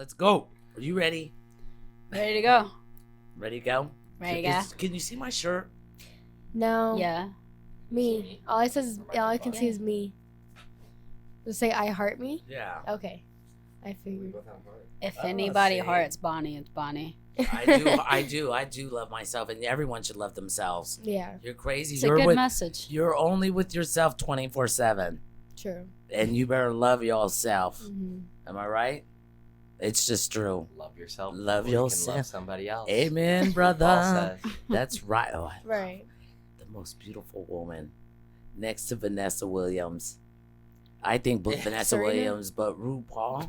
Let's go. Are you ready? Ready to go. Ready to go? Ready to go. Can you see my shirt? No. Yeah. Me. All I can see is me. Just say I heart me. Yeah. Okay. I figured. If Oh, anybody see. hearts Bonnie, it's Bonnie. I do love myself, and everyone should love themselves. Yeah. You're crazy. It's you're a good message. You're only with yourself 24/7, True. and you better love yourself. Mm-hmm. Am I right? It's just true. Love yourself. Love before you yourself. can love somebody else. Amen, Paul brother. says. That's right. Oh, Right. the most beautiful woman next to Vanessa Williams. I think Vanessa Serena? Williams, but RuPaul,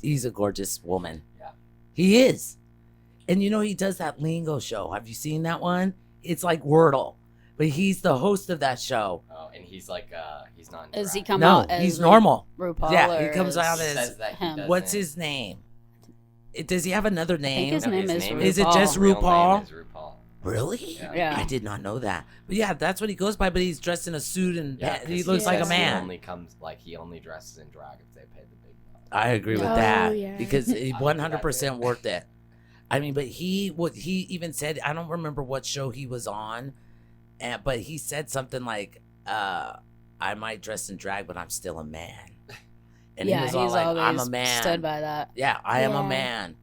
he's a gorgeous woman. Yeah. He is. And you know, he does that lingo show. Have you seen that one? It's like Wordle, but he's the host of that show. Oh, and he's like, he's not. Does he drag. come No, out as he's normal. RuPaul? Yeah, he or comes out as- Says that he him. doesn't- What's his name? Does he have another I think name? his name is RuPaul. Is it just Real RuPaul? name is RuPaul. Really? Yeah. Yeah. I did not know that. But yeah, that's what he goes by. But he's dressed in a suit and Yeah, he 'cause looks like a says He man. only comes he only dresses in drag if they pay the big bucks. I agree with Oh, that yeah. because he I do 100% that, worth it. I mean, but he even said, I don't remember what show he was on, but he said something like, "I might dress in drag, but I'm still a man." And yeah, he was all he's like, always "I'm a man." stood by that. Yeah, I am a Yeah. man.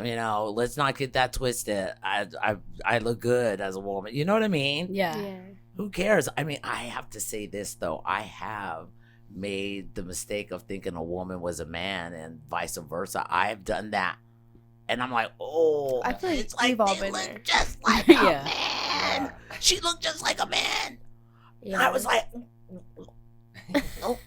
You know, let's not get that twisted. I look good as a woman. You know what I mean? Yeah. Yeah. Who cares? I mean, I have to say this though. I have made the mistake of thinking a woman was a man and vice versa. I've done that. And I'm like, oh, I feel like it's like we've all they been look there. just like a Yeah. man. She looked just like a man. And Yeah. I was like, oh.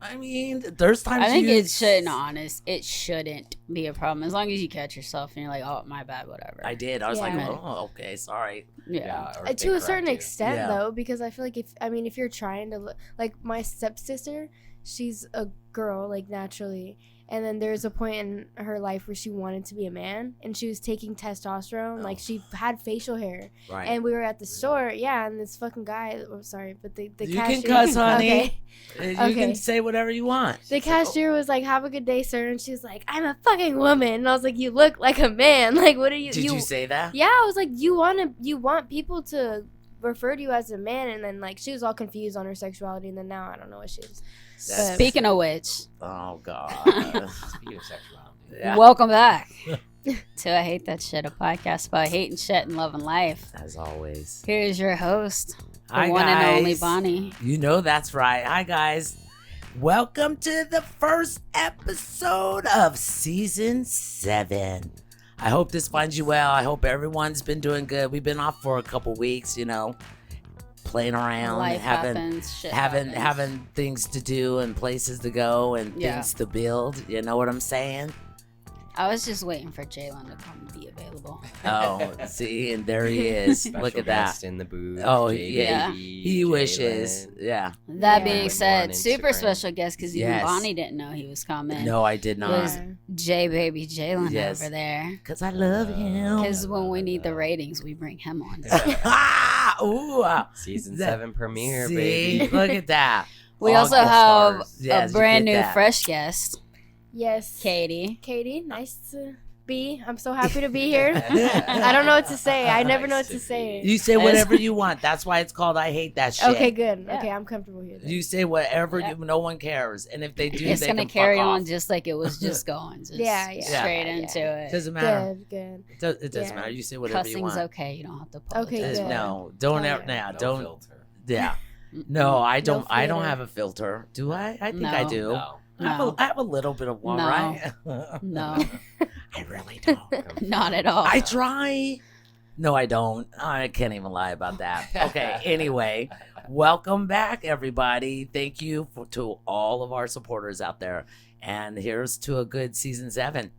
I mean, there's times I think you- it shouldn't, honest. It shouldn't be a problem as long as you catch yourself and you're like, oh, my bad, whatever. I did. I was like, Yeah. oh, okay, sorry. Yeah. or they To a certain correct you. extent, Yeah. though, because I feel like if you're trying to like my stepsister, she's a girl like naturally, and then there's a point in her life where she wanted to be a man, and she was taking testosterone, like she had facial hair, Right. and we were at the store, and this fucking guy. Oh, sorry, but the you cashier. can cuss, honey. Okay. You Okay. can say whatever you want. The cashier was like, "Have a good day, sir," and she was like, "I'm a fucking woman," and I was like, "You look like a man. Like, what are you?" Did you say that? Yeah, I was like, you want people to refer to you as a man, and then like she was all confused on her sexuality, and then now I don't know what she is. That's- Speaking of which, Oh, God. Speaking of sexuality. Yeah. welcome back to I Hate That Shit, a podcast about hating shit and loving life. As always. Here's your host, the Hi, one and only guys. Bonnie. You know that's right. Hi, guys. Welcome to the first episode of season 7. I hope this finds you well. I hope everyone's been doing good. We've been off for a couple weeks, you know, playing around, Life having happens, shit happens. having things to do and places to go and Yeah. things to build. You know what I'm saying? I was just waiting for Jalen to come be available. Oh, see, and there he is. Special Look at that. guest in the booth. Oh, J yeah. Baby, He wishes. Jalen. Yeah. That Yeah. being Like said, more on super Instagram. special guest because even Yes. Bonnie didn't know he was coming. No, I did not. Was J Baby Jalen Yes. over there. Because I love him. Because when we need the ratings, we bring him on. Ah, ooh, Season That- 7 premiere, see, baby. look at that. We All also guest have stars. Yes, a you brand get new that. fresh guest, Yes, Katie. Katie, nice to be. I'm so happy to be here. I don't know what to say. I never know what to say. You say whatever you want. That's why it's called I Hate That Shit. Okay, good. Yeah. Okay, I'm comfortable here. then. You say whatever Yeah. you. No one cares. And if they do, It's they gonna can carry fuck on off. just like it was just going. Just Yeah, yeah. straight Yeah, into yeah. it. Doesn't matter. Good. It doesn't Yeah. matter. You say whatever you Cussing's want. okay. You don't have to Okay, apologize. good. No, don't Oh, ever. yeah. Nah, No don't. filter. Yeah. No, I don't. I don't filter. have a filter. Do I? I think No. I do. No. I have a little bit of one, No. right? No, I really don't. not at all. I try. No, I don't. I can't even lie about that. Okay, anyway, welcome back, everybody. Thank you to all of our supporters out there. And here's to a good season 7.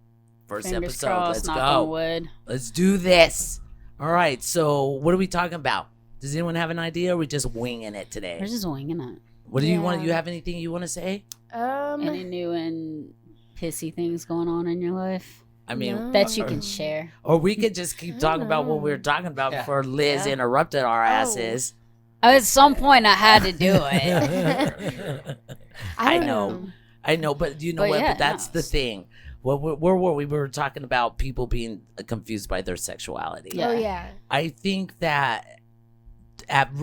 First Fingers episode. crossed, Let's knock go. on wood. Let's do this. All right, so what are we talking about? Does anyone have an idea, or are we just winging it today? We're just winging it. What do you want? Yeah. You have anything you want to say? Any new and pissy things going on in your life I mean, No. that you or- can share? Or we could just keep talking about what we were know. talking about Yeah. before Liz Yeah. interrupted our asses. At some point, I had to do it. I I don't know. I know, but you know But what? yeah, But that's no. the thing. where were we? We were talking about people being confused by their sexuality. Yeah. Oh yeah. I think that,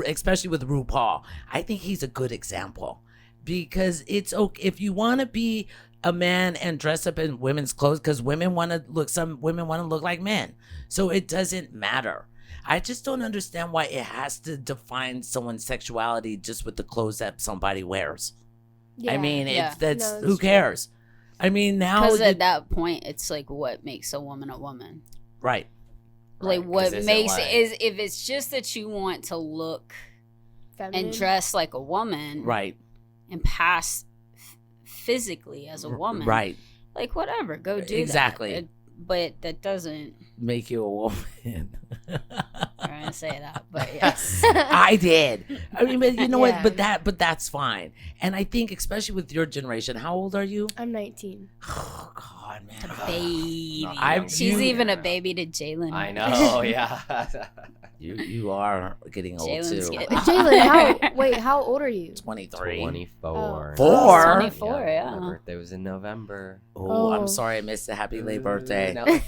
especially with RuPaul, I think he's a good example because it's okay if you want to be a man and dress up in women's clothes because some women want to look like men, so it doesn't matter. I just don't understand why it has to define someone's sexuality just with the clothes that somebody wears. Yeah. I mean, Yeah. that's No, who it's true. cares? I mean, now Because at that point, it's like what makes a woman a woman. right. Like Right, 'cause what is it makes like- is if it's just that you want to look Feminine. and dress like a woman, Right. and pass physically as a woman, Right. Like whatever, go do Exactly. that. But that doesn't. Make you a woman. I didn't say that, but yes. I did. I mean, but you know Yeah. what? But that's fine. And I think, especially with your generation, how old are you? I'm 19. Oh God, man. Baby. Not I'm- young She's you- even a baby to Jalen. I know, yeah. You are getting old Jalen's too. getting- Jalen, how old are you? 23. 24. Four? 24, yeah. My birthday was in November. Oh, I'm Oh. sorry, I missed it. Happy late birthday. No.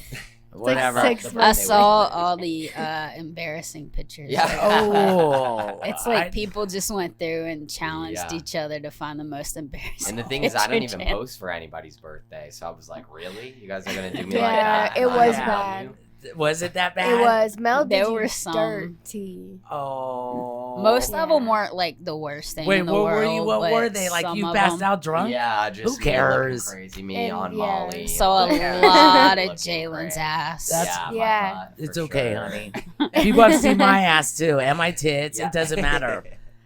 Whatever. Like 6 The I months. birthday saw was- all the embarrassing pictures. Yeah. Oh, It's like I- people just went through and challenged Yeah. each other to find the most embarrassing. And the thing is, I don't even picture. post for anybody's birthday, so I was like, "Really? You guys are gonna do me Yeah, like that?" it Am I was gonna bad. you? Was it that bad? It was. Mel There did were you some. dirty. Oh. Most of them Yeah. weren't like the worst thing Wait, in the what world. were you? What but were they? Like some you of passed them. out drunk? Yeah, just Who me looking cares? crazy, me And, on yeah. Molly. Saw a looking- lot of looking Jalen's great. ass. That's- yeah, my Yeah. butt, It's for okay, sure. honey. People have seen my ass too, and my tits. Yeah. It doesn't matter.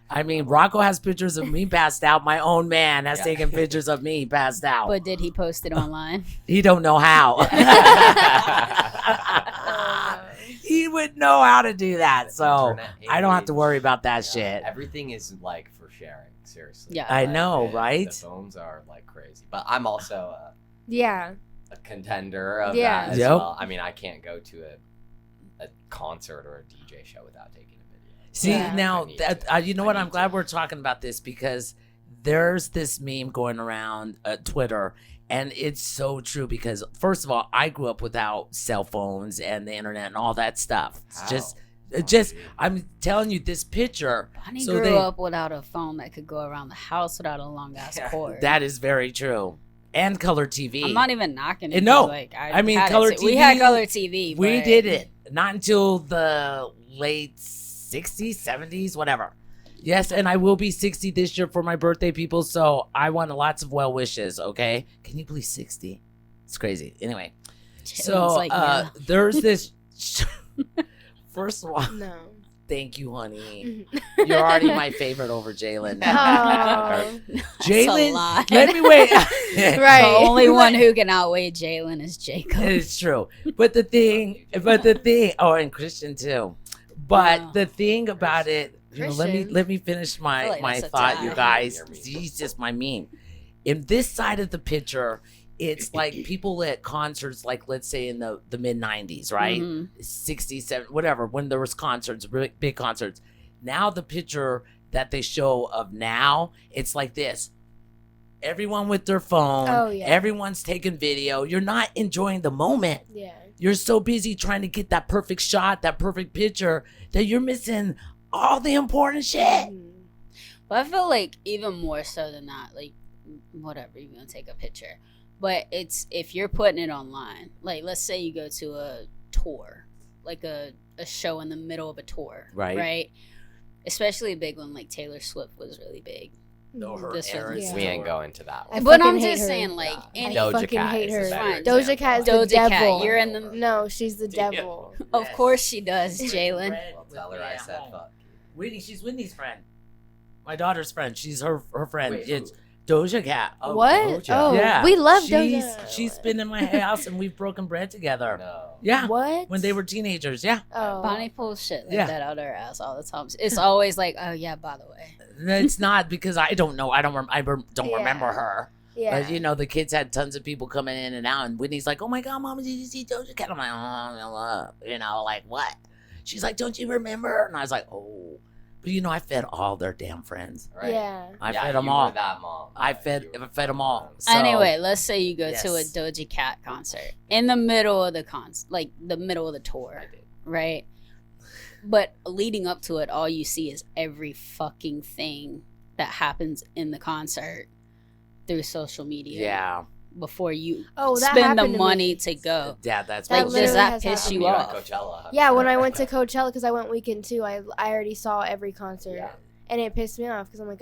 I mean, Rocco has pictures of me passed out. My own man has Yeah. taken pictures of me passed out. But did he post it online? He don't know how. He would know how to do that. So Internet I don't have to age. worry about that Yeah, shit. Everything is like for sharing, seriously. Yeah. I know, right? The phones are like crazy, but I'm also Yeah. a contender of Yeah. that as Yep. well. I mean, I can't go to a concert or a DJ show without taking a video. See, Yeah. now, I need that, to. you know I what? need I'm glad to. we're talking about this because there's this meme going around Twitter, and it's so true because, first of all, I grew up without cell phones and the internet and all that stuff. It's How? just, Oh, just, dude. I'm telling you, this picture, Bonnie So grew they- up without a phone that could go around the house without a long ass Yeah. cord. that is very true. And color TV. I'm not even knocking it. No. 'cause, like, I mean, had it. color We had TV, color TV. We but- did it. Not until the late 60s, 70s, whatever. Yes, and I will be 60 this year for my birthday, people. So I want lots of well wishes, okay? Can you believe 60? It's crazy. Anyway, Jalen's so like, yeah. there's this. First of all, No. thank you, honey. You're already my favorite over Jalen. Oh. That's Jalen, a lie. let me wait. Right. The only one who can outweigh Jalen is Jacob. It's true. But the thing, oh, and Christian too. But Wow. the thing about it, Christian. let me finish I my feel like my that's a thought, tie. you guys. You're mean. He's just my meme. In this side of the picture, it's like people at concerts, like let's say in the mid 90s, right? Mhm. 67, whatever, when there was concerts, big concerts. Now the picture that they show of now, it's like this. Everyone with their phone. Oh, yeah. Everyone's taking video. You're not enjoying the moment. Yeah. You're so busy trying to get that perfect shot, that perfect picture, that you're missing all the important shit. Mhm. But I feel like even more so than that, like whatever, you're gonna take a picture. But it's if you're putting it online, like let's say you go to a tour, like a show in the middle of a tour. Right. Right? Especially a big one like Taylor Swift was really big. No, her This was- Eras Yeah. We ain't going to that I one. But I'm fucking hate just her. saying, like, Yeah. any I Doja fucking Cat hate is a her. better Doja example. Cat is the Doja Cat, devil. you're in the No, she's the Yeah. devil. Of course she does, Jalen. Well, tell her I said fuck. Whitney, she's Whitney's friend. My daughter's friend. She's her friend. Wait, It's who? Doja Cat. Oh, What? Doja. Oh, Yeah. we love she's, Doja. She's been in my house and we've broken bread together. No. Yeah. What? When they were teenagers. Yeah. Oh. Bonnie pulls shit like Yeah. that out her ass all the time. It's always like, oh yeah, by the way. It's not because I don't know. I don't Yeah. remember her. Yeah. But you know, the kids had tons of people coming in and out, and Whitney's like, "Oh my God, Mama, did you see Doja Cat?" I'm like, "Oh, you know, like what?" She's like, "Don't you remember?" And I was like, "Oh, But I fed all their damn friends. Right? Yeah. I Yeah, fed them you all. were that mom. I fed them all. So, Anyway, let's say you go to a yes. Doja Cat concert in the middle of the like the middle of the tour, I did. right? But leading up to it, all you see is every fucking thing that happens in the concert through social media. Yeah. Before you Oh, that spend the happened to money me. to go. Yeah, that's That Like, bullshit. does literally that has piss happened you to me. off? Coachella. Yeah, when I went to Coachella, because I went weekend too, I already saw every concert. Yeah. And it pissed me off because I'm like,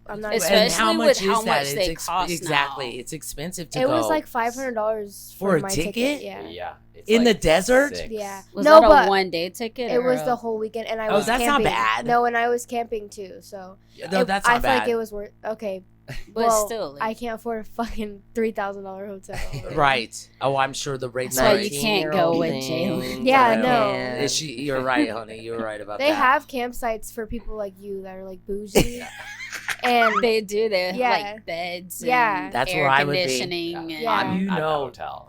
I'm not. Especially And how much with is how that? much they cost exactly. now. It's expensive to It go. was like $500 For a my ticket? Yeah. Yeah. It's In like the desert? 6. Yeah. Was No, that a but one-day ticket? it or was a- the whole weekend, and I Oh, was that's not camping. bad. No, and I was camping too, so No, that's not I feel bad. like it was worth. Okay, But well, still, like, I can't afford a fucking $3,000 hotel. Right. Oh, I'm sure the rates That's why are. you can't go with Jalen. Yeah, For no. real. Is she? You're right, honey. You're right about They that. have campsites for people like you that are like bougie, and they do. They have Yeah. like beds. Yeah. And That's air where I would be. conditioning. Yeah. And Yeah. You At the know. hotel.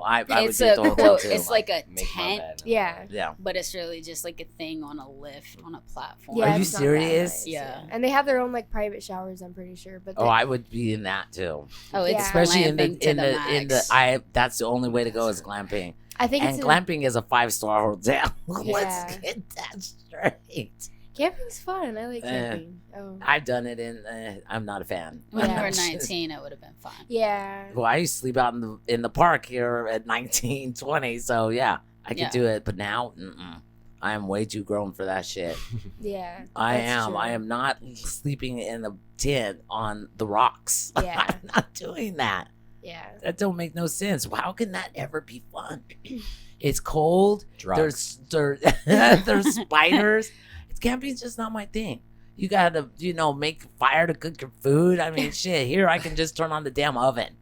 I would It's be at a the hotel quote. too. It's like a Make my tent, bed. Yeah. Yeah. but it's really just like a thing on a lift on a platform. yeah, Are you it's not that serious? nice, Yeah. and they have their own like private showers. I'm pretty sure, but Oh, they- I would be in that too. Oh, it's Yeah. Especially in the glamping to max. that's the only way to go is glamping. I think And it's glamping is a 5-star hotel. Let's Yeah. get that straight. camping's fun. I like Eh. camping. Oh, I've done it and I'm not a fan. When you Yeah. were 19, it would have been fun. yeah. Well, I used to sleep out in the park here at 19, 20. So yeah, I could Yeah. do it. But now, I am way too grown for that shit. Yeah. I that's am. true. I am not sleeping in a tent on the rocks. Yeah. I'm not doing that. Yeah. That don't make no sense. How can that ever be fun? It's cold. Drugs. There's spiders. Camping's just not my thing. You gotta, make fire to cook your food. I mean, shit. Here, I can just turn on the damn oven.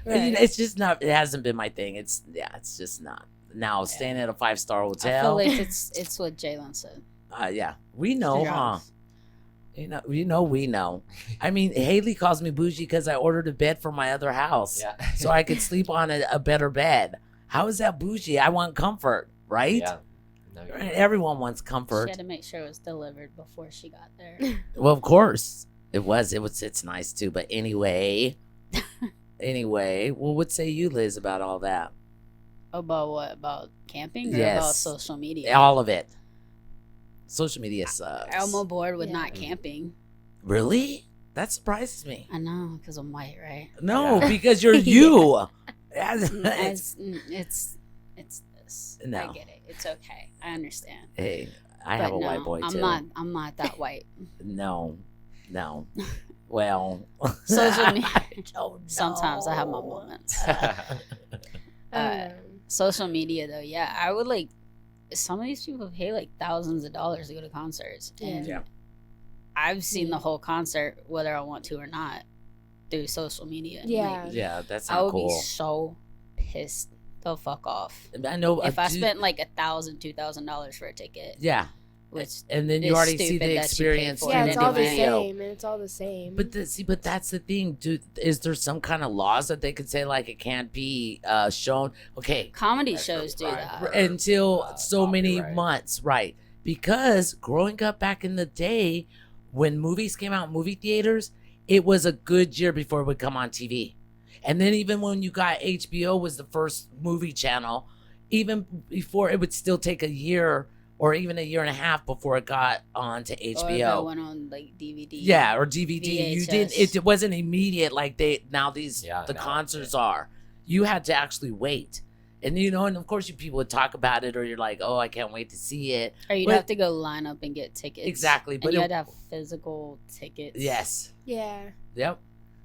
Right. It's just not. It hasn't been my thing. It's just not. Now staying at a 5-star I feel hotel. like it's what Jalen said. Yeah, we know, huh? Drugs. We know. I mean, Haley calls me bougie because I ordered a bed for my other house, Yeah. so I could sleep on a better bed. How is that bougie? I want comfort, right? Yeah. No, you're right. Everyone wants She comfort. had to make sure it was delivered before she got there. Well, of course it was. It's nice too. But anyway, well, what say you, Liz, about all that? About what? About camping or Yes. about social media? All of it. Social media sucks. I'm on board with Yeah. not camping. Really? That surprises me. I know, because I'm white, right? No, Yeah. because you're you. It's- It's this. No. I get it. It's okay. I understand. hey, I But have a no, white boy I'm too. I'm not that white. No. Well, Social media. I don't Sometimes I have my know. moments. Um, Social media, though, yeah, I would like. Some of these people pay like thousands of dollars to go to concerts, and Yeah. I've seen the whole concert, whether I want to or not, through social media. Yeah. Like, Yeah, that's I not would cool. be so pissed the fuck off I know. if I do- spent like $1,000, $2,000 for a ticket, Yeah, which and then you It's already see stupid the that you paid experience for yeah, in it's the all the video. same, and it's all the same. But that's the thing, dude. Is there some kind of laws that they could say like it can't be shown? Okay, comedy Like, shows do right, that. until so many copyright. months, right? Because growing up back in the day, when movies came out in movie theaters, it was a good year before it would come on TV. And then even when you got HBO was the first movie channel, even before it would still take a year or even a year and a half before it got onto Or if it HBO. went on like DVD. Yeah, or DVD. You didn't. VHS. It wasn't immediate like the Yeah, now concerts it's- are. You had to actually wait, and and of course you people would talk about it, or you're like, oh, I can't wait to see it. Or you'd But- have to go line up and get tickets. Exactly, But but you it- had to have physical tickets. Yes. yeah. Yep.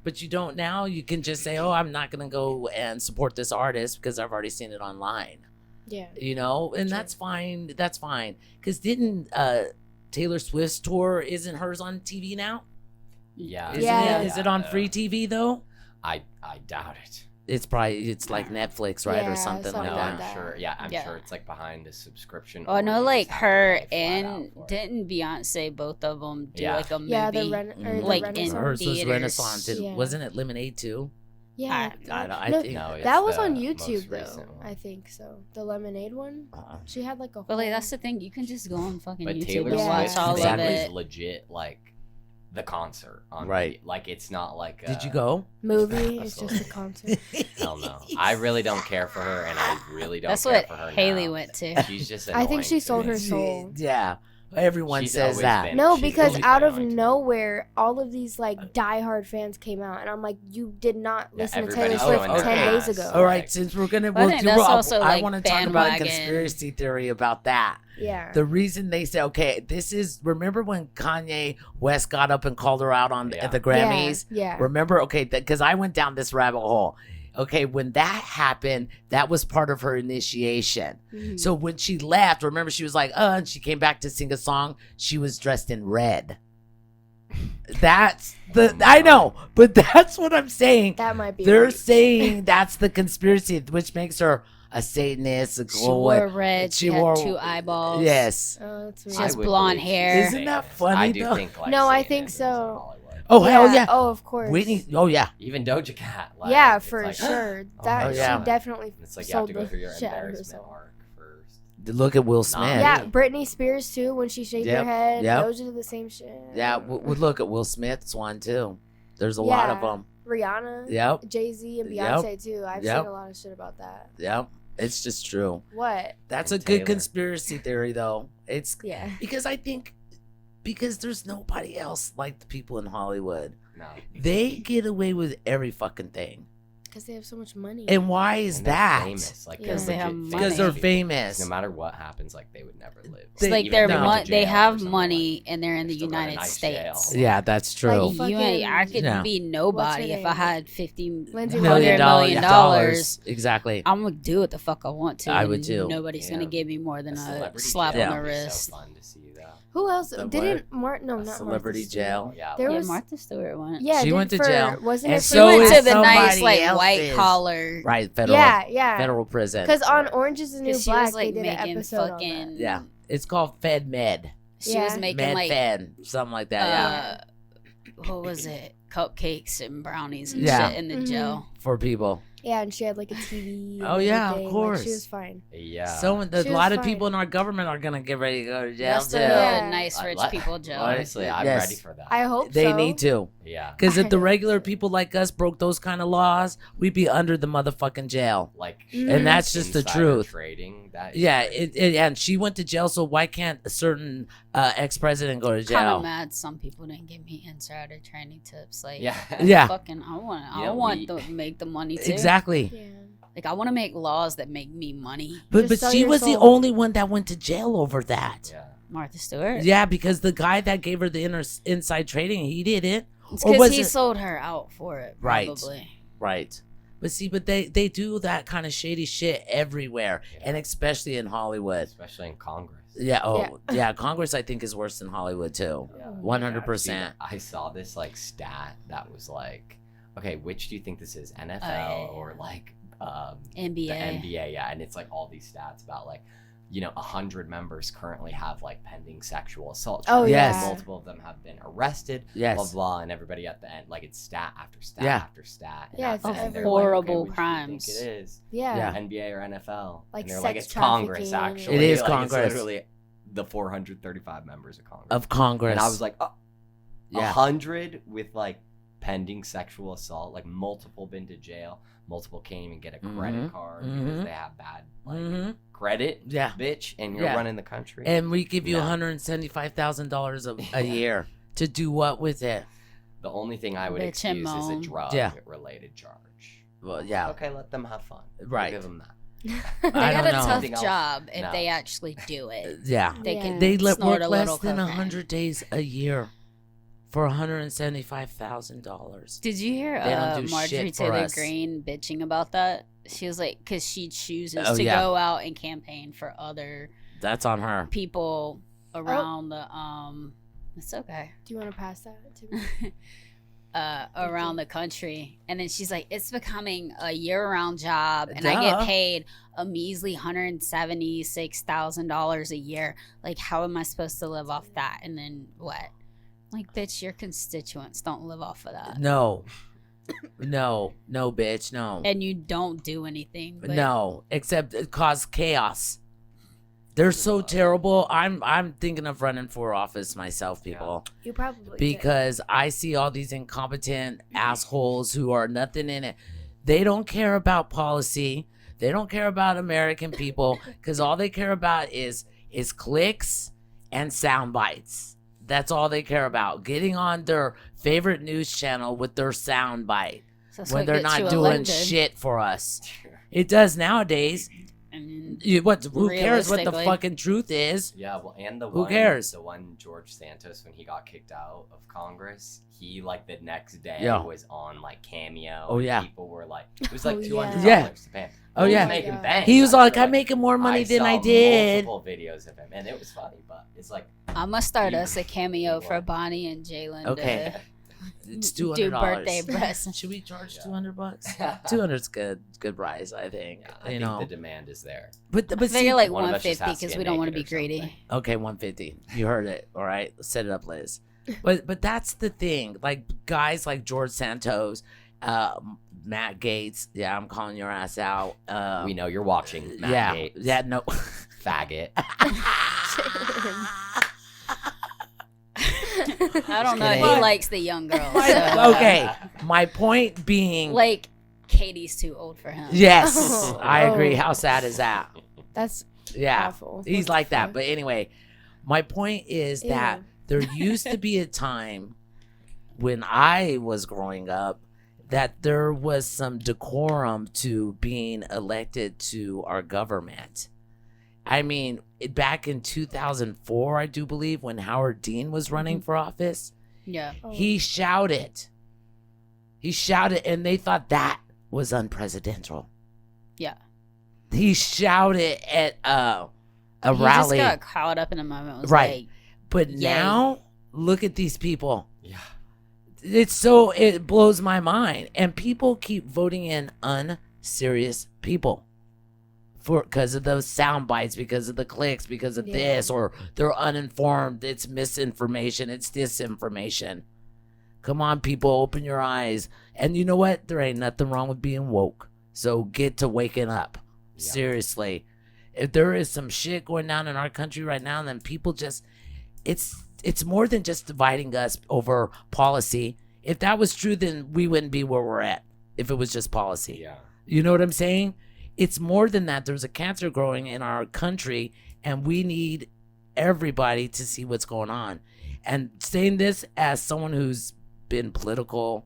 But you don't now. You can just say, oh, I'm not gonna go and support this artist because I've already seen it online. Yeah. And Sure. that's fine. That's fine. Because didn't Taylor Swift's tour, isn't hers on TV now? Yeah. Isn't Yeah. it? Is it on free TV though? I doubt it. It's like Netflix, right, Yeah, or something something like No, like that. I'm that. sure. Yeah, I'm Yeah. sure it's like behind a subscription. Oh, I know, or you like just have to her pay flat out and for it. didn't Beyonce both of them do Yeah. like a movie? Yeah, the Mhm. the Like, in Renaissance. Hers was theaters. Renaissance. Yeah. Wasn't it Lemonade too? Yeah. I No, think. No, it's that was the on most YouTube though. recent one. I think so. The lemonade one. She had like a. But like whole- that's the thing, you can just go on fucking But YouTube Taylor and watch Swift's all of thing it. is legit like the concert on Right. Like it's not like Did you go? movie. That's It's just a concert. Hell no. I really don't care for her, and I really don't That's care what for her Haley now. went to. She's just I think annoying she to sold me. her soul. Yeah. Everyone She's says always that. been- No, she's because always out been of annoying to me. nowhere, all of these like diehard fans came out, and I'm like, you did not Yeah, listen to Taylor everybody's Swift going 10 their days ass. ago. All right, since we're gonna, But I think that's also, I like, want to talk about a bandwagon. conspiracy theory about that. Yeah. The reason they say, okay, this is, remember when Kanye West got up and called her out on Yeah. at the Grammys? Yeah. Remember, okay, because I went down this rabbit hole. Okay, when that happened, that was part of her initiation. Mhm. So when she left, remember she was like, and she came back to sing a song. She was dressed in red. That's I know, but that's what I'm saying. That might be. They're right. saying that's the conspiracy, which makes her a Satanist. A She wore red, She she had wore- 2 eyeballs. Yes. Oh, that's She weird. has I would blonde believe she's hair. Isn't that Satanist. funny, I do though? think like No, I Satanism think is in so. Hollywood. Oh hell yeah. Oh, of course. Whitney. Oh yeah. Even Doja Cat. Like, Yeah, it's for like, sure. oh That my God. she definitely It's like you have sold to go the through your shit out of embarrassment herself. arc first. Look at Will Smith. Yeah, Britney Spears too. When she shaved Yep, her head, yep. those are the same shit. Yeah. Look at Will Smith's one too. There's a lot of Yeah. them. Rihanna, Yep. Jay-Z, and Yep. Beyonce too. I've Yep. seen a lot of shit about that. Yep. It's just true. What? That's And a good Taylor. conspiracy theory, though. It's Yeah. because I think because there's nobody else like the people in Hollywood. No. They get away with every fucking thing. Because they have so much money. And why is And they're that? famous. Like, Yeah. they're 'Cause they have legit money. Because they're people. famous. No matter what happens, like they would never live. It's like Even they're though- they jail or have something money like- and they're in the They're still got a United nice States. jail. Yeah, that's true. Like, You ain't, I could Yeah. be What's nobody her if I name? had $50 Lindsay $100 million. Exactly. I'm gonna do what the fuck I want to. I would and too. Nobody's Yeah. gonna give me more than A a celebrity slap jail on the would be wrist. So fun to see that. Who else The didn't Martin? No, A not celebrity Martha jail. Yeah. There Yeah, was Martha Stewart went. yeah. She did went to for- jail. Wasn't And it? She so went is to the nice somebody like else's. white collar. Right, federal. Yeah. Federal prison. Because on Orange Is the New Because she Black, was like they did an making episode on fucking. that. Yeah. It's called Fed Med. She was Yeah. making Med like Fed. Something like that. Yeah. what was it? Cupcakes and brownies and Yeah. shit in the Mhm. jail. For people. Yeah, and she had like a TV. and Oh, yeah, of everything. Like, course. she was fine. Yeah. So a She lot was of people fine. in our government are gonna get ready to go to jail. That's the too. Yeah. nice I rich like- people jail. Honestly, I'm Yes. ready for that. I hope They so. need to. Yeah. Because if the I hope regular so. people like us broke those kind of laws, we'd be under the motherfucking jail. Like, And that's just the insider truth. Trading. That is Yeah, crazy. and she went to jail, so why can't a certain ex-president go to Kind of jail? mad some people didn't give me insider training tips. Like, Yeah. Yeah, fucking, I want Yeah, to make the money too. exactly. Yeah. Like, I want to make laws that make me money. But Just sell she your was the soul. only one that went to jail over that. Yeah. Martha Stewart. Yeah, because the guy that gave her the inside trading, he didn't. It's Or because was he it- sold her out for it. Right. Probably. Right. But see, they do that kind of shady shit everywhere, Yeah. and especially in Hollywood. Especially in Congress. Yeah. Oh, yeah. Congress, I think, is worse than Hollywood too. Yeah. 100%. Yeah, I saw this like stat that was like, okay, which do you think this is, NFL or like NBA. the NBA? Yeah, and it's like all these stats about like, 100 members currently have like pending sexual assault Oh, charges. Yes. Multiple of them have been arrested. Yes. Blah blah, and everybody at the end, like it's stat after stat Yeah. after stat. And Yeah, at it's the end, they're horrible which do you crimes. think it is Yeah. Yeah. NBA or NFL? Like and they're sex it's Congress trafficking. actually. It is Like, Congress. It's literally the 435 members of Congress. Of Congress. And I was like, oh, Yeah. 100 with like pending sexual assault, like multiple been to jail, multiple can't even get a credit Mhm. card Mhm. because they have bad like Mhm. credit, Yeah. bitch, and you're Yeah. running the country. And we give you No. $175,000 a year to do what with it? the only thing I would Bitch and excuse is a moan. drug Yeah. related charge. Well, yeah. Okay, let them have fun. Right. We'll give them that. They I got don't a know. tough Anything else? job if No. they actually do it. Yeah. They Yeah. can. They snort work a less little than cocaine. 100 days a year for $175,000. Did you hear They don't do Marjorie shit for Taylor us. Greene bitching about that? She was like, because she chooses Oh, to yeah. go out and campaign for other That's on her. people around the It's okay. Do you want to pass that to me? Around the country, and then she's like, it's becoming a year-round job, and I Duh. get paid a measly $176,000 a year. Like, how am I supposed to live off that? And then what? Like, bitch, your constituents don't live off of that. No. No, bitch, no. and you don't do anything. But No, except it cause chaos. They're so terrible. I'm thinking of running for office myself, people. You probably could. Because I see all these incompetent assholes who are nothing in it. They don't care about policy. They don't care about American people because all they care about is clicks and sound bites. That's all they care about. Getting on their favorite news channel with their sound bite that's when what they're gets not you doing elected. shit for us. It does nowadays. I mean, Who cares what the realistically. fucking truth is? Yeah, well, and Who cares? The one George Santos, when he got kicked out of Congress, he like the next day Yeah. was on like Cameo. Oh, and yeah. people were like, it was like Oh, $200 yeah. to pay. Oh, He yeah. was making God. bank. He was I like, feel I'm making more money than I saw did. multiple videos of him, and it was funny, but it's like, I'm gonna start us a cameo What? for Bonnie and Jalen. Okay. It's Do $200. birthday breasts. Should we charge Yeah. $200? 200's good price, I think. I you think know, the demand is there. but I see, figure like one of us just 150 has to because get we don't want to be naked or greedy. something. okay, 150. You heard it. All right, set it up, Liz. But that's the thing. Like guys like George Santos, Matt Gaetz. Yeah, I'm calling your ass out. We know you're watching, Matt yeah, Gaetz. yeah, no. Faggot. I don't know. kidding. He likes the young girls. So. Okay, my point being, Like Katie's too old for him. yes, I agree. Oh. How sad is that? That's Yeah, awful. he's What like the that. fuck? But anyway, my point is Ew. that there used to be a time when I was growing up that there was some decorum to being elected to our government. I mean, back in 2004, I do believe, when Howard Dean was running for office, Yeah. Oh. he shouted. He shouted, and they thought that was unprecedented. Yeah. He shouted at a He rally. just got caught up in a moment. It was Right. like, But Yay. now, look at these people. Yeah. It blows my mind. And people keep voting in unserious people because of those sound bites, because of the clicks, because of Yeah. this, or they're uninformed. It's misinformation. It's disinformation. Come on, people, open your eyes. And you know what? There ain't nothing wrong with being woke. So get to waking up. Yeah. Seriously. If there is some shit going down in our country right now, then people just, it's more than just dividing us over policy. If that was true, then we wouldn't be where we're at if it was just policy. Yeah. You know what I'm saying? It's more than that. There's a cancer growing in our country, and we need everybody to see what's going on. And saying this as someone who's been political,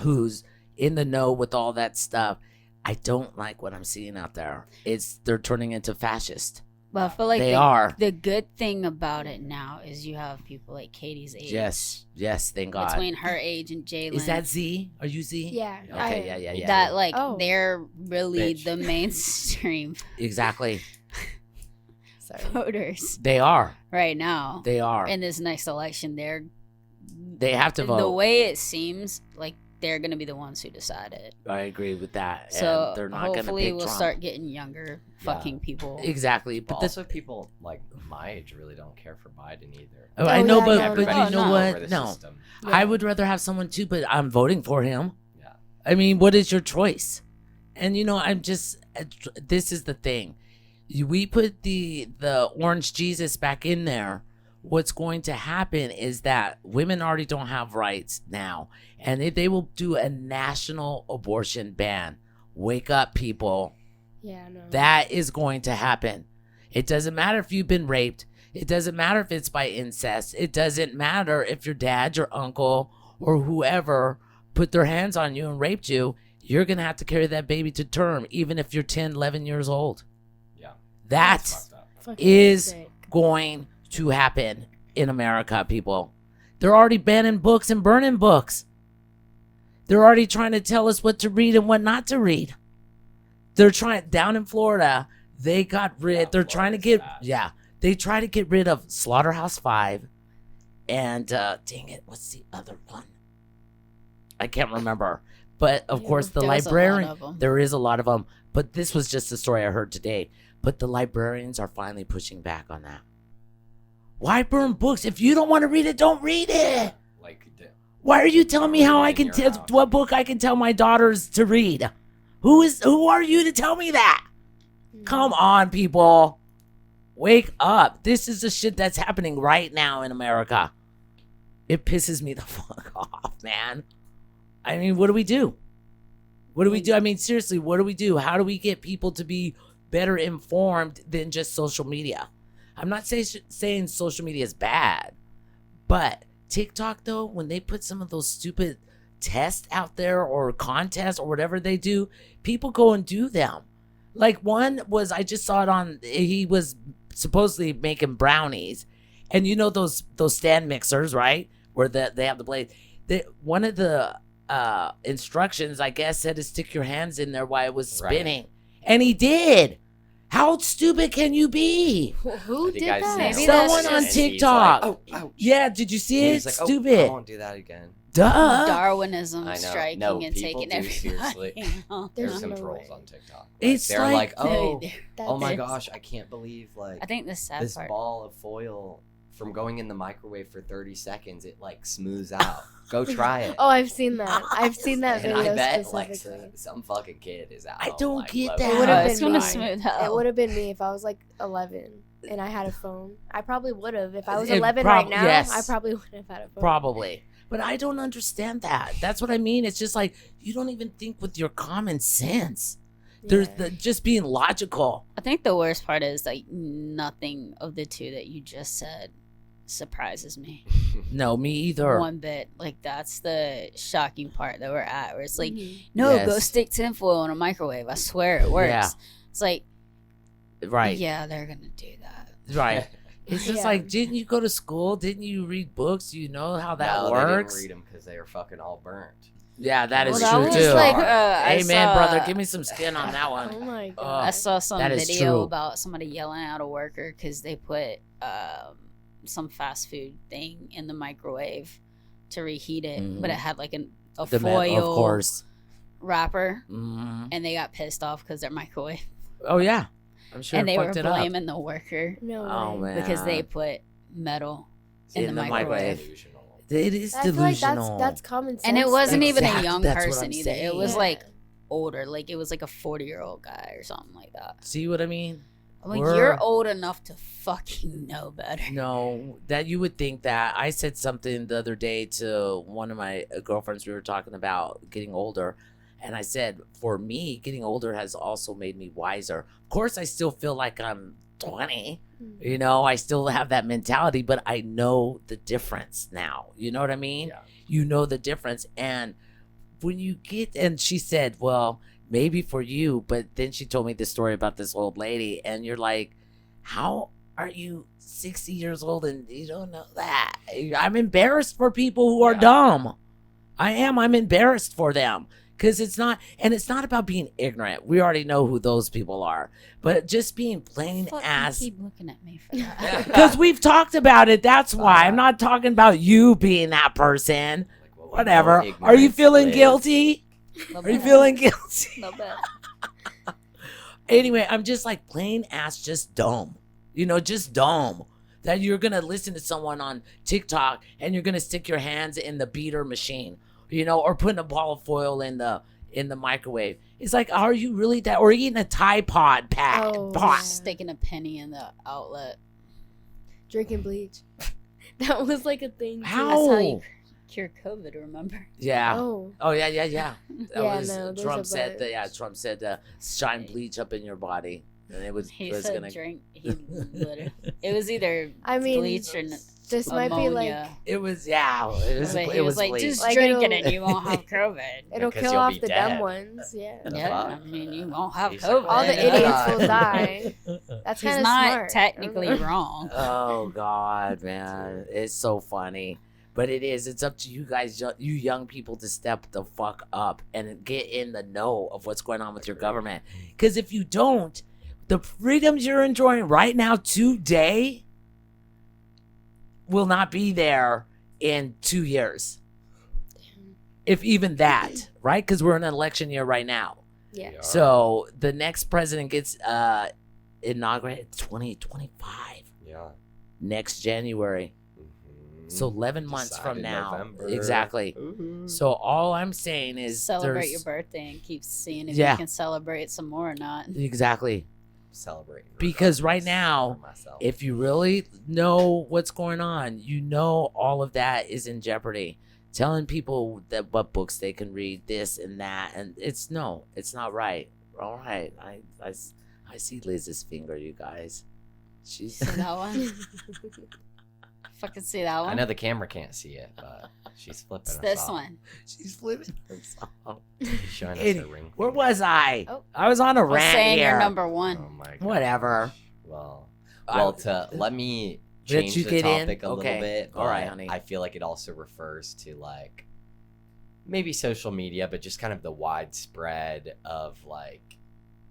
who's in the know with all that stuff, I don't like what I'm seeing out there. They're turning into fascist. but I feel like They are. the good thing about it now is you have people like Katie's age. Yes, thank God. Between her age and Jalen. Is that Z? Are you Z? Yeah. Okay, I- yeah. that like Oh. they're really Bitch. the mainstream Exactly. Sorry. voters They are. right now. They are. In this next election, They have to vote. the way it seems like they're gonna be the ones who decide it. I agree with that. So and they're not going to hopefully pick we'll Trump. start getting younger Yeah. fucking people. Exactly. But But also, people like my age really don't care for Biden either. I Oh, know, yeah, but no, but no, you no. know Over what? the No, system. I would rather have someone too, but I'm voting for him. Yeah. I mean, what is your choice? And you know, this is the thing. We put the orange Jesus back in there. What's going to happen is that women already don't have rights now, and they will do a national abortion ban. Wake up, people. Yeah, no. That is going to happen. It doesn't matter if you've been raped. It doesn't matter if it's by incest. It doesn't matter if your dad, your uncle, or whoever put their hands on you and raped you. You're going to have to carry that baby to term, even if you're 10, 11 years old. Yeah. That That's fucked up. Fucking is sick. going to happen in America, people. They're already banning books and burning books. They're already trying to tell us what to read and what not to read. They're trying, down in Florida, they got rid, Yeah, they're trying to get, Florida's bad. they try to get rid of Slaughterhouse 5 and, dang it, what's the other one? I can't remember. But, of Yeah, course, the there was a lot librarian, of 'em. there is a lot of them. But this was just a story I heard today. But the librarians are finally pushing back on that. Why burn books? If you don't want to read it, don't read it. Like, Why are you telling me how I In can your tell house. what book I can tell my daughters to read? Who are you to tell me that? Come on, people. Wake up. This is the shit that's happening right now in America. It pisses me the fuck off, man. I mean, what do we do? What do we do? I mean, seriously, what do we do? How do we get people to be better informed than just social media? I'm not saying social media is bad, but TikTok, though, when they put some of those stupid tests out there or contests or whatever they do, people go and do them. Like one was, I just saw it on, he was supposedly making brownies. And you know those stand mixers, right? Where they have the blade. One of the instructions, I guess, said to stick your hands in there while it was spinning. Right. And he did. How stupid can you be? Who did that? Maybe Someone on TikTok. Like, oh, ouch. Yeah, did you see it? He's like, stupid. I won't do that again. Duh. Darwinism I know. striking No, and people taking do, everybody. seriously. out. There's some no trolls way. on TikTok. It's They're like- oh That's my it. gosh, I can't believe I think the sad this part. ball of foil from going in the microwave for 30 seconds, it like smooths out. Go try it. Oh, I've seen that. I've seen that And video I bet like specifically. some fucking kid is out. I don't like, get loving that. It would've Oh, been it's gonna mine. smooth out. It would have been me if I was like 11 and I had a phone. I probably would have. If I was It 11 prob- right now, yes. I probably would have had a phone. Probably. But I don't understand that. That's what I mean. It's just like, you don't even think with your common sense. There's Yeah. just being logical. I think the worst part is like nothing of the two that you just said surprises me No, me either. one bit. Like that's the shocking part that we're at, where it's like, Mhm. no, Yes. go stick tinfoil in a microwave. I swear it works. Yeah. It's like, Right. yeah, they're gonna do that. Right. It's just Yeah. like, didn't you go to school? Didn't you read books? You know how that no, works? They didn't read them because they were fucking all burnt. Yeah, that is Well, that true was too. like, I Amen, saw- brother. Give me some skin on that Oh one. my god. I saw some that is video true. about somebody yelling at a worker because they put some fast food thing in the microwave to reheat it, Mhm. but it had like a The foil men, of course. wrapper, Mhm. and they got pissed off because their microwave, Oh yeah, I'm sure. and they it were fucked it up. blaming the worker No Oh way. man, because they put metal in, the microwave. Delusional. It is I feel like delusional. that's common sense. And it wasn't even a Exactly, young that's what person I'm either. It saying. was Yeah. like older, like it was like a 40-year-old guy or something like that. See what I mean? I'm like, We're- you're old enough to fucking know better. No, that you would think that. I said something the other day to one of my girlfriends. We were talking about getting older. And I said, for me, getting older has also made me wiser. Of course, I still feel like I'm 20. You know, I still have that mentality, but I know the difference now. You know what I mean? Yeah. You know the difference. And when you get, and she said, well, maybe for you, but then she told me this story about this old lady, and you're like, how are you 60 years old and you don't know that? I'm embarrassed for people who are Yeah. dumb. I am. I'm embarrassed for them. Because it's not about being ignorant. We already know who those people are. But just being plain Fuck, ass. you keep looking at me for that. Because we've talked about it. That's why. I'm not talking about you being that person. Like, well, we Whatever. know Are you ignorance feeling lives. guilty? Are you feeling guilty? No bad. Anyway, I'm just like plain ass, just dumb. You know, just dumb. That you're going to listen to someone on TikTok and you're going to stick your hands in the beater machine, you know, or putting a ball of foil in the microwave. It's like, are you really that? Or eating a Tide Pod pack. Oh, pot. yeah. Sticking a penny in the outlet. Drinking bleach. That was like a thing. too. How? That's how you cure COVID, remember? Yeah. Oh. Oh yeah. That Yeah, was no, there's Trump a said bunch. that. Yeah, Trump said shine bleach up in your body, and it was He was said gonna. drink. He literally, it was either I mean, bleach or this might be like ammonia. It was it was But it he was like, bleach. just Like, drink it it'll- and you won't have COVID. it'll Because kill you'll off be the dead. dumb ones. Yeah. The Yeah, fuck? I mean, you won't have He's like, COVID. All the Yeah. idiots will die. That's He's kind of not smart. technically wrong. Oh God, man, it's so funny. But it is. It's up to you guys, you young people, to step the fuck up and get in the know of what's going on with your government. Because if you don't, the freedoms you're enjoying right now today will not be there in 2 years. If even that, right? Because we're in an election year right now. Yeah. Yeah. So the next president gets inaugurated 2025 Yeah. next January. Mhm. So 11 months Decide from in now. November. Exactly. Ooh. So all I'm saying is Celebrate there's- your birthday and keep seeing if Yeah. you can celebrate some more or not. Exactly. Celebrating. Because right regardless now, for myself. if you really know what's going on, you know all of that is in jeopardy. Telling people that what books they can read, this and that, and it's not right. All right, I see Liz's finger, you guys. She's See that one? Fucking see that one? I know the camera can't see it, but she's flipping It's us this off. one. she's flipping us off. She's showing us Eddie, her ring. Where finger. was I? Oh. I was on a I was rant saying here. you're number Oh one. my god. Whatever. Well, I- let me Let change you the get in? topic a Okay. little bit. All right, but honey. I feel like it also refers to like maybe social media, but just kind of the widespread of like,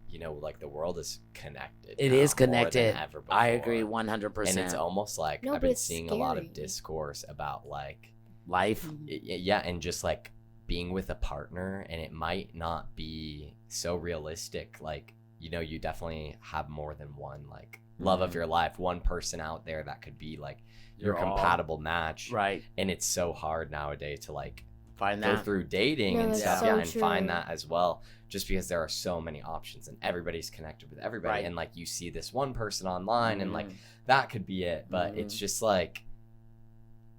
you know, like the world is connected. It now is more than connected. ever I before. agree 100%. And it's almost like No, I've but been it's seeing a lot of scary. discourse about like Life. yeah, and just like being with a partner, and it might not be so realistic. Like, you know, you definitely have more than one like love of Mhm. your life, one person out there that could be like your You're all- compatible match. Right. And it's so hard nowadays to like Find go that. through dating No, and that's stuff, so yeah, and true. find that as well, just because there are so many options and everybody's connected with everybody. Right. And like you see this one person online and like Mhm. that could be it, but it's Mhm. just like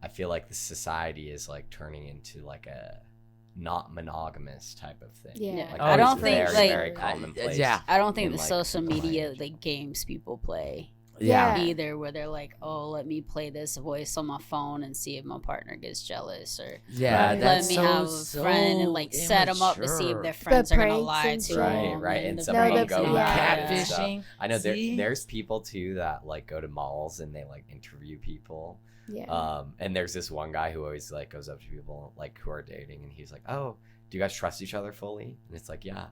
I feel like the society is like turning into like a not monogamous type of thing. Yeah. Like, I don't it's think, very, like- very commonplace. yeah. I don't think in, the like, social the media, language. like games people play Yeah. Yeah. either, where they're like, oh, let me play this voice on my phone and see if my partner gets jealous, or Yeah, Right. that's let me so, have a so friend and like set them up to see if immature. their friends are gonna pranks lie and to shit. them. Right, and the some of them pranks go and with all that. catfish. Catfishing. I know See? there's people too that like go to malls and they like interview people. Yeah. And there's this one guy who always like goes up to people like who are dating, and he's like, "Oh, do you guys trust each other fully?" And it's like, "Yeah."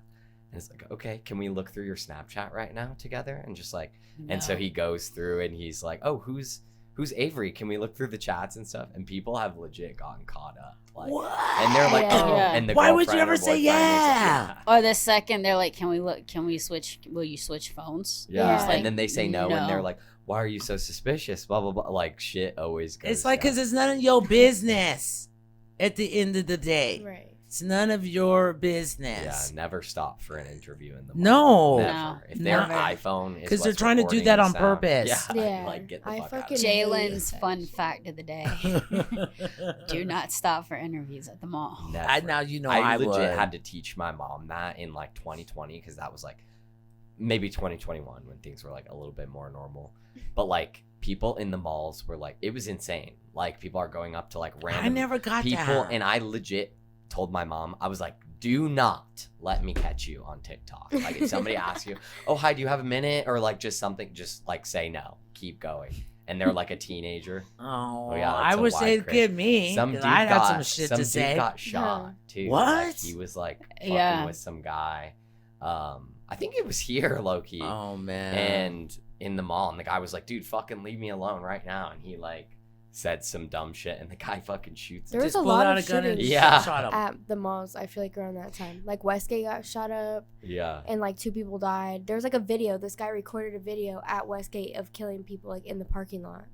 And it's like, "Okay, can we look through your Snapchat right now together?" And just like, and so No. he goes through and he's like, "Oh, who's Avery? Can we look through the chats and stuff?" And people have legit gotten caught up, like, What? and they're like, Yeah. "Oh," Yeah. and the Why would you girlfriend or ever say boyfriend is like, yeah? Or the second they're like, can we switch? Will you switch phones? Yeah, Yeah. It's like, and then they say no, and they're no. like, "Why are you so suspicious?" Blah blah blah. Like shit always goes. It's like down. because it's none of your business. At the end of the day, Right. it's none of your yeah, business. never stop for an interview in the No. never. No. If their Never. iPhone is 'Cause they're what's trying to do recording that the on sound, purpose. Yeah, Yeah. like get the I fuck out. fucking Of here. Jalen's hate fun that fact of the day: do not stop for interviews at the mall. Never. I now you know I legit would. had to teach my mom that in like 2020 because that was like maybe 2021 when things were like a little bit more normal, but like people in the malls were like, it was insane. Like people are going up to like random I never got people, that. and I legit told my mom, I was like, do not let me catch you on TikTok. Like if somebody asks you, "Oh hi, do you have a minute?" or like just something, just like say no, keep going. And they're like a teenager. Oh, yeah, I that's a wish wide they'd craze. get me. Some 'cause dude I'd got have some shit to say. got shot too. What? Like, he was like fucking Yeah. with some guy. I think it was here, low key, Oh man. and in the mall. And the guy was like, "Dude, fucking leave me alone right now." And he like said some dumb shit, and the guy fucking shoots him. There was Just a pull lot out of a gun and shootings Yeah. shot him. at the malls. I feel like around that time, like Westgate got shot up, Yeah. and like 2 people died. There was like a video. This guy recorded a video at Westgate of killing people like in the parking lot.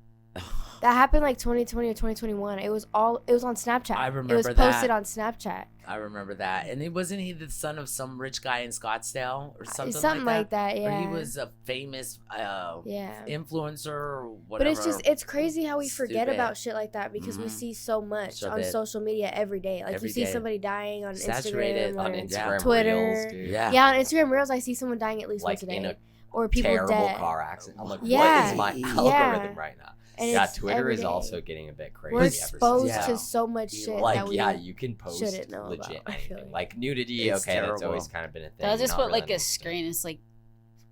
That happened like 2020 or 2021. It was on Snapchat. I It was remember posted that. on Snapchat. I remember that. And wasn't he the son of some rich guy in Scottsdale or something, Something like that. Yeah. Or he was a famous Yeah. influencer or But whatever. it's crazy how we forget Stupid. about shit like that because we Mhm. see so much So on bad. social media every day. Like Every you see day. somebody dying on Saturated Instagram On or Instagram Twitter. Reels, dude. Yeah. yeah, on Instagram Reels, I see someone dying at least Like once a in day, a or people terrible dead. car accident. I'm like, what Yeah. is my Yeah. algorithm right now? And Yeah, it's Twitter every is day. also getting a bit crazy. We're ever since exposed Yeah. to so much shit like that we you can post shouldn't know legit about, I feel anything. like. Like nudity, It's okay, that's terrible. always kind of been a thing. They'll just not put really like a news. screen. It's like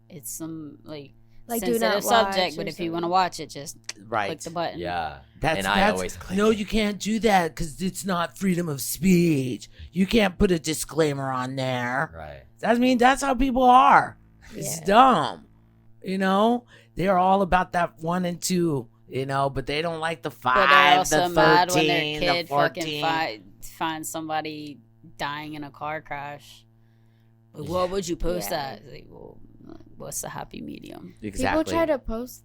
it's some like Like, do sensitive not subject, watch but or if you want to something. watch it, just right. click the button. Yeah, That's, and I that's always click no, it. you can't do that because it's not freedom of speech. You can't put a disclaimer on there. Right. I mean, that's how people are. It's Yeah. dumb. You know, they're all about that 1 and 2. You know, but they don't like the But they're 5, also the mad 13, when their kid the 14. fucking finds somebody dying in a car crash. Like, what would you post Yeah. that? Like, well, what's the happy medium? Exactly. People try to post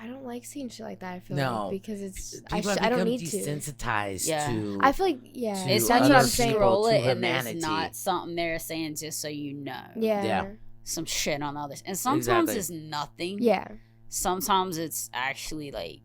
I don't like seeing shit like that. I feel No. like because it's People I have don't become need to. desensitized Yeah. to. I feel like to It's that's not what I'm you saying. scroll to it and humanity. there's not something there saying just so you know. Yeah. Some shit on others. And sometimes Exactly. it's nothing. Yeah. Sometimes it's actually like,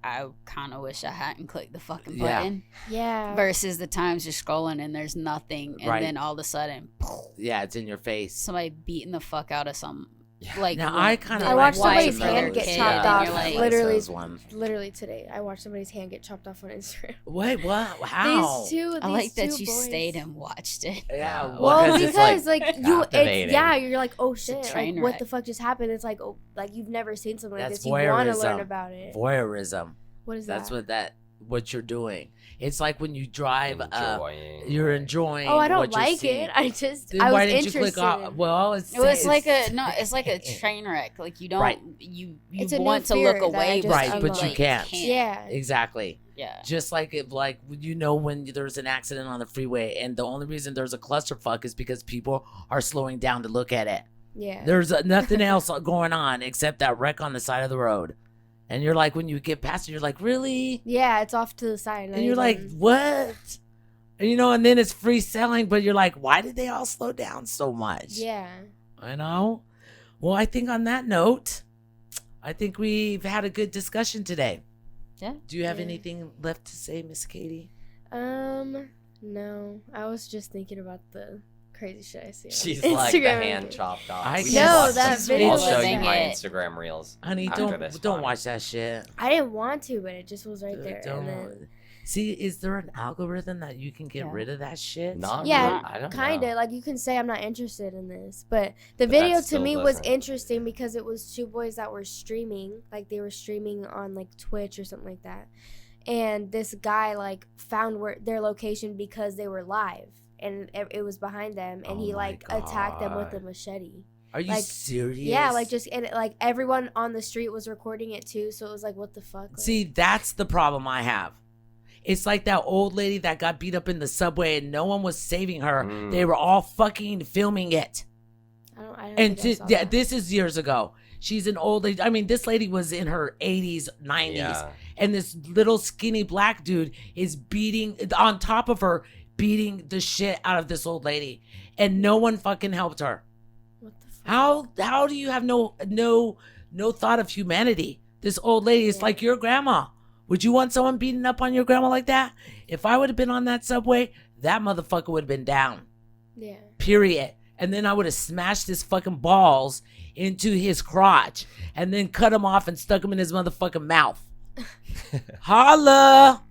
I kind of wish I hadn't clicked the fucking Yeah. button. Yeah. Versus the times you're scrolling and there's nothing. And Right. then all of a sudden, Yeah, it's in your face. somebody beating the fuck out of some. Yeah. Like, Now, the- I kinda the I watched wife somebody's or their hand get kid, chopped and off. you're like, Literally, Those ones. literally today, I watched somebody's hand get chopped off on Instagram. Wait, what? How? These I like that two you boys. stayed and watched it. Yeah. Well, Because because it's, like you, it's, captivating. yeah, you're like, oh a shit, train like what wreck. the fuck just happened? It's like, oh, like you've never seen something like That's this. You want to learn voyeurism. about it. Voyeurism. What is That's that? what you're doing. It's like when you drive. Enjoying. You're enjoying. Oh, I don't what you're like seeing. it. I just Then I why was didn't you interested. click off? Well, it's It's like a train wreck. Like you don't, Right. you It's a new want to fear look that I away, just Right, but unlocked. you can't. Yeah. Exactly. Yeah. Just like when there's an accident on the freeway, and the only reason there's a clusterfuck is because people are slowing down to look at it. Yeah. There's nothing else going on except that wreck on the side of the road, and you're like, when you get past it, you're like, really? Yeah, it's off to the side. And you're like, what? And, and then it's free selling, but you're like, why did they all slow down so much? yeah. I know. Well, I think on that note, I think we've had a good discussion today. Yeah. Do you have Yeah. anything left to say, Miss Katie? No. I was just thinking about the crazy shit I see. on She's Instagram. like the hand chopped off. I We can't should watch watch that this. video I'll was show you like my it. Instagram reels. Honey, After this don't pod. watch that shit. I didn't want to, but it just was right there. Don't. And then, See, is there an algorithm that you can get Yeah. rid of that shit? Not Yeah, really. I don't kind of know. like you can say I'm not interested in this, but the But video that to still me was doesn't- interesting because it was two boys that were streaming, like they were streaming on like Twitch or something like that, and this guy like found their location because they were live and it was behind them, and Oh he my like attacked them with a God. machete. Are you like, serious? Yeah, like just and like everyone on the street was recording it too, so it was like, what the fuck? Like, See, that's the problem I have. It's like that old lady that got beat up in the subway and no one was saving her. Mm. They were all fucking filming it. I don't And think I saw yeah, that. this is years ago. She's an old lady. I mean, this lady was in her 80s, 90s. Yeah. And this little skinny black dude is beating, on top of her, beating the shit out of this old lady. And no one fucking helped her. What the fuck? How do you have no thought of humanity? This old lady is Yeah. like your grandma. Would you want someone beating up on your grandma like that? If I would have been on that subway, that motherfucker would have been down. Yeah. Period. And then I would have smashed his fucking balls into his crotch and then cut him off and stuck him in his motherfucking mouth. Holla!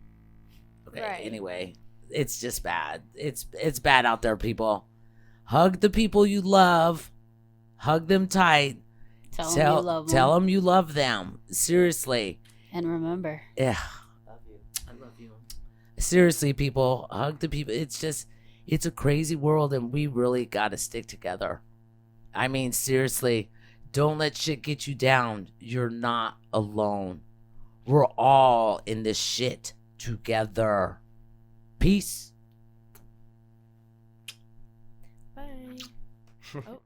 Okay, Right. anyway, it's just bad. It's bad out there, people. Hug the people you love. Hug them tight. Tell them you love them. Tell them you love them. Seriously. And remember, Yeah. I love you. Seriously, people, hug the people. It's a crazy world, and we really got to stick together. I mean, seriously, don't let shit get you down. You're not alone. We're all in this shit together. Peace. Bye. Oh.